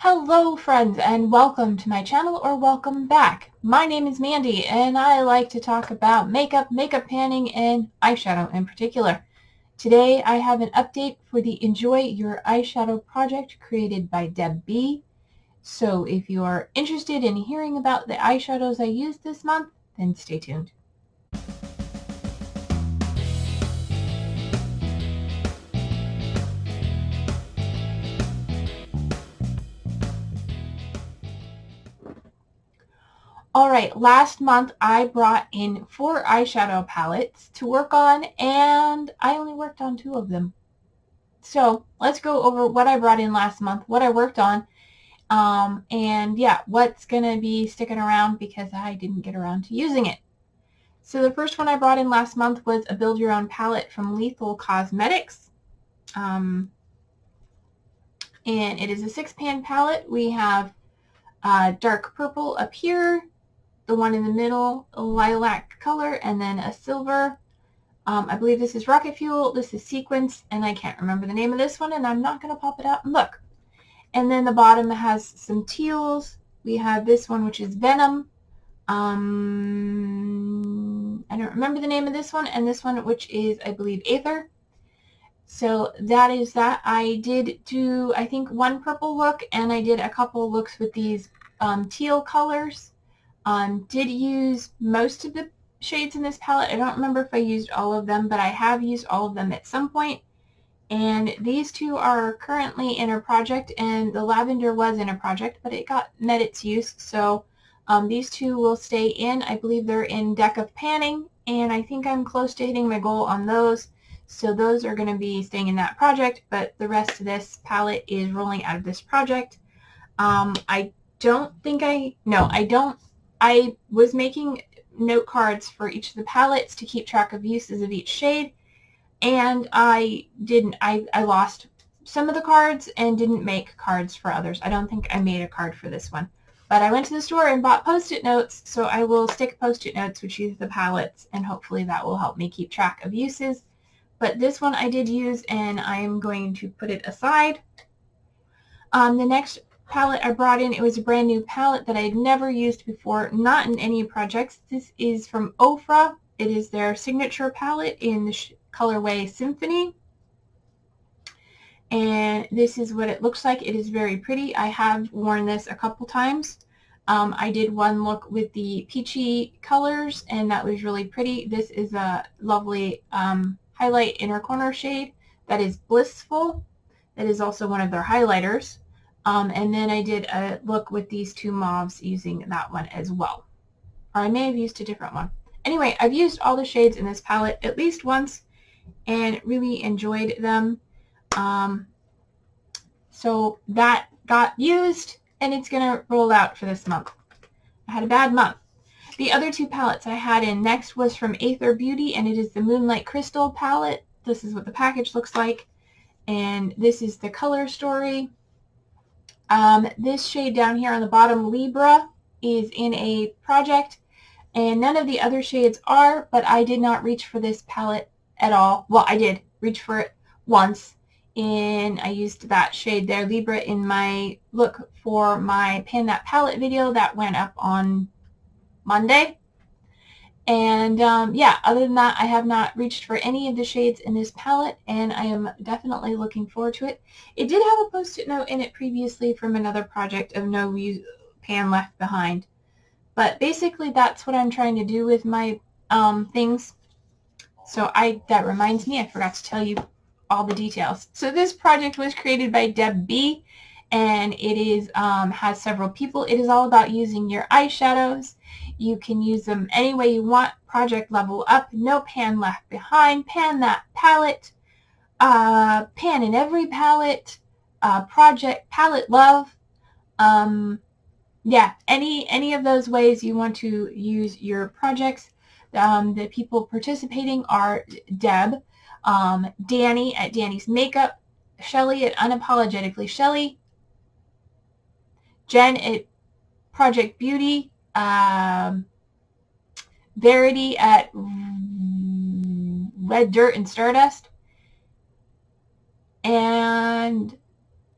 Hello friends and welcome to my channel or welcome back. My name is Mandy and I like to talk about makeup panning, and eyeshadow in particular. Today I have an update for the Enjoy Your Eyeshadow project created by Deb B. So if you are interested in hearing about the eyeshadows I used this month, then stay tuned. Alright, last month I brought in 4 eyeshadow palettes to work on, and I only worked on 2 of them. So let's go over what I brought in last month, what I worked on, and yeah, what's going to be sticking around because I didn't get around to using it. So the first one I brought in last month was a Build Your Own palette from Lethal Cosmetics. And it is a 6-pan palette. We have dark purple up here, the one in the middle, a lilac color, and then a silver. I believe this is Rocket Fuel, this is Sequence, and I can't remember the name of this one, and I'm not going to pop it out and look. And then the bottom has some teals. We have this one, which is Venom. I don't remember the name of this one, and this one, which is, I believe, Aether. So that is that. I did do, I think, one purple look, and I did a couple looks with these teal colors. Did use most of the shades in this palette. I don't remember if I used all of them, but I have used all of them at some point. And these 2 are currently in a project, and the lavender was in a project, but it met its use. So these 2 will stay in. I believe they're in Deck of Panning, and I think I'm close to hitting my goal on those. So those are going to be staying in that project, but the rest of this palette is rolling out of this project. I was making note cards for each of the palettes to keep track of uses of each shade, and I lost some of the cards and didn't make cards for others. I don't think I made a card for this one, but I went to the store and bought Post-it notes, so I will stick Post-it notes which use the palettes, and hopefully that will help me keep track of uses. But this one I did use, and I'm going to put it aside. The next palette I brought in, it was a brand new palette that I had never used before, not in any projects. This is from Ofra. It is their signature palette in the colorway Symphony. And this is what it looks like. It is very pretty. I have worn this a couple times. I did one look with the peachy colors, and that was really pretty. This is a lovely highlight inner corner shade that is Blissful. That is also one of their highlighters. And then I did a look with these 2 mauves using that one as well. Or I may have used a different one. Anyway, I've used all the shades in this palette at least once and really enjoyed them. So that got used, and it's going to roll out for this month. I had a bad month. The other 2 palettes I had in next was from Aether Beauty, and it is the Moonlight Crystal palette. This is what the package looks like, and this is the color story. This shade down here on the bottom, Libra, is in a project, and none of the other shades are, but I did not reach for this palette at all. Well, I did reach for it once, and I used that shade there, Libra, in my look for my Pan That Palette video that went up on Monday. And yeah, other than that, I have not reached for any of the shades in this palette, and I am definitely looking forward to it. It did have a Post-it note in it previously from another project of no pan left behind. But basically, that's what I'm trying to do with my things. So that reminds me, I forgot to tell you all the details. So this project was created by Deb B, and it is has several people. It is all about using your eyeshadows. You can use them any way you want. Project level up, no pan left behind, pan that palette, pan in every palette, project palette love. Yeah, any of those ways you want to use your projects. The people participating are Deb, Dannie at Dannie's Makeup, Shelley at Unapologetically Shelley, Jenn at Project Beauty, Verity at Red Dirt and Stardust, and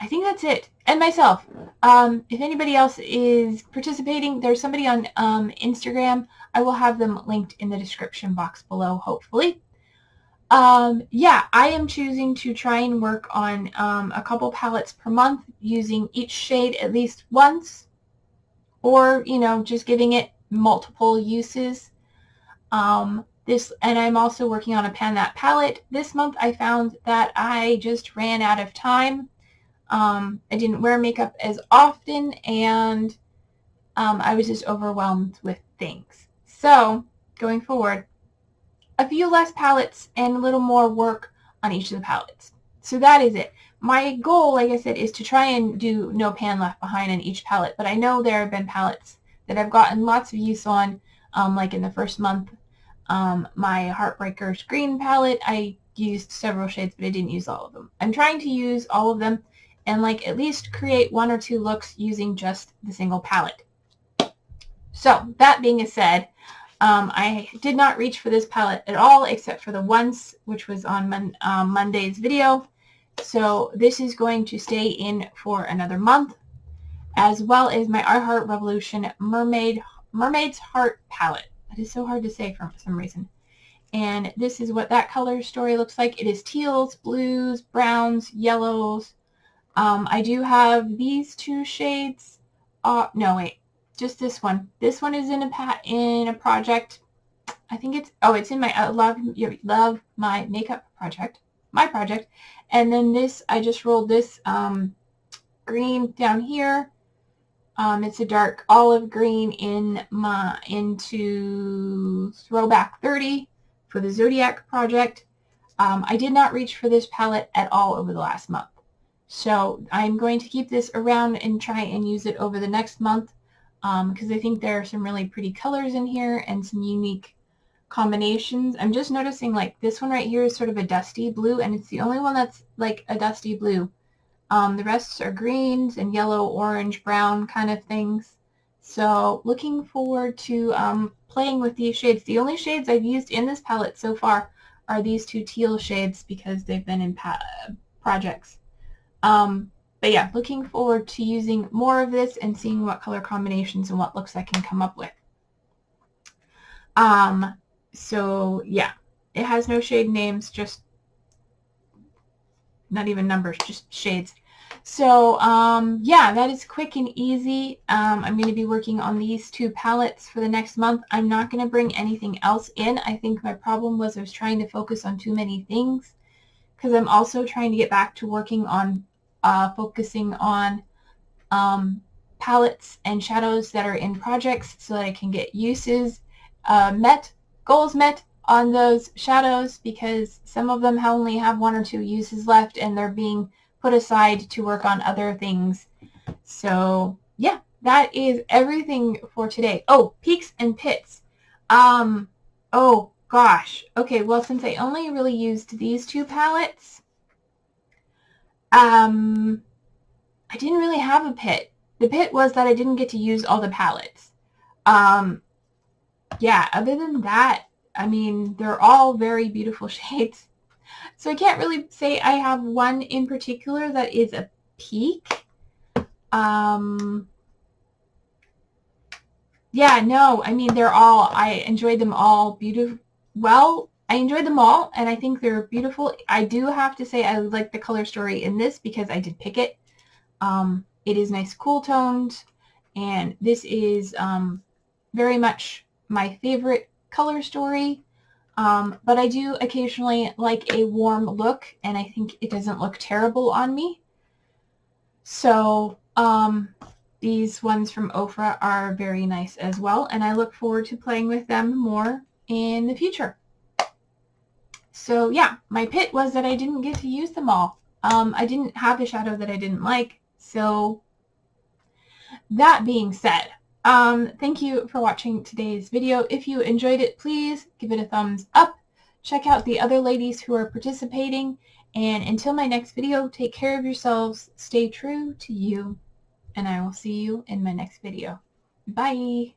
I think that's it. And myself. If anybody else is participating, there's somebody on Instagram. I will have them linked in the description box below, hopefully. Yeah, I am choosing to try and work on a couple palettes per month, using each shade at least once, or, you know, just giving it multiple uses. And I'm also working on a Pan That palette. This month I found that I just ran out of time. I didn't wear makeup as often, and I was just overwhelmed with things. So, going forward, a few less palettes and a little more work on each of the palettes. So that is it. My goal, like I said, is to try and do no pan left behind on each palette, but I know there have been palettes that I've gotten lots of use on, like in the first month. My Heartbreakers green palette, I used several shades, but I didn't use all of them. I'm trying to use all of them and like at least create 1 or 2 looks using just the single palette. So that being said, I did not reach for this palette at all, except for the once, which was on Monday's video. So this is going to stay in for another month, as well as my I Heart Revolution Mermaid's Heart palette. That is so hard to say for some reason. And this is what that color story looks like. It is teals, blues, browns, yellows. I do have these 2 shades. No, wait. Just this one. This one is in a project. I think it's in my Love My Makeup project. My project. And then this, I just rolled this green down here. It's a dark olive green into Throwback 30 for the Zodiac project. I did not reach for this palette at all over the last month. So I'm going to keep this around and try and use it over the next month, because I think there are some really pretty colors in here and some unique combinations. I'm just noticing like this one right here is sort of a dusty blue, and it's the only one that's like a dusty blue. The rest are greens and yellow, orange, brown kind of things. So looking forward to playing with these shades. The only shades I've used in this palette so far are these 2 teal shades because they've been in projects. But yeah, looking forward to using more of this and seeing what color combinations and what looks I can come up with. So yeah, it has no shade names, just not even numbers, just shades. So yeah, that is quick and easy. I'm going to be working on these 2 palettes for the next month. I'm not going to bring anything else in. I think my problem was I was trying to focus on too many things, because I'm also trying to get back to working on focusing on palettes and shadows that are in projects so that I can get uses goals met on those shadows, because some of them only have 1 or 2 uses left and they're being put aside to work on other things. So yeah, that is everything for today. Oh, peaks and pits. Oh gosh. Okay, well, since I only really used these 2 palettes, I didn't really have a pit. The pit was that I didn't get to use all the palettes. Yeah, other than that, I mean, they're all very beautiful shades. So I can't really say I have one in particular that is a peak. Yeah, no, I mean, I enjoyed them all beautiful. Well, I enjoyed them all, and I think they're beautiful. I do have to say I like the color story in this because I did pick it. It is nice cool tones, and this is very much my favorite color story. But I do occasionally like a warm look, and I think it doesn't look terrible on me. So these ones from Ofra are very nice as well, and I look forward to playing with them more in the future. So yeah, my pit was that I didn't get to use them all. I didn't have a shadow that I didn't like. So that being said, thank you for watching today's video. If you enjoyed it, please give it a thumbs up. Check out the other ladies who are participating. And until my next video, take care of yourselves, stay true to you, and I will see you in my next video. Bye!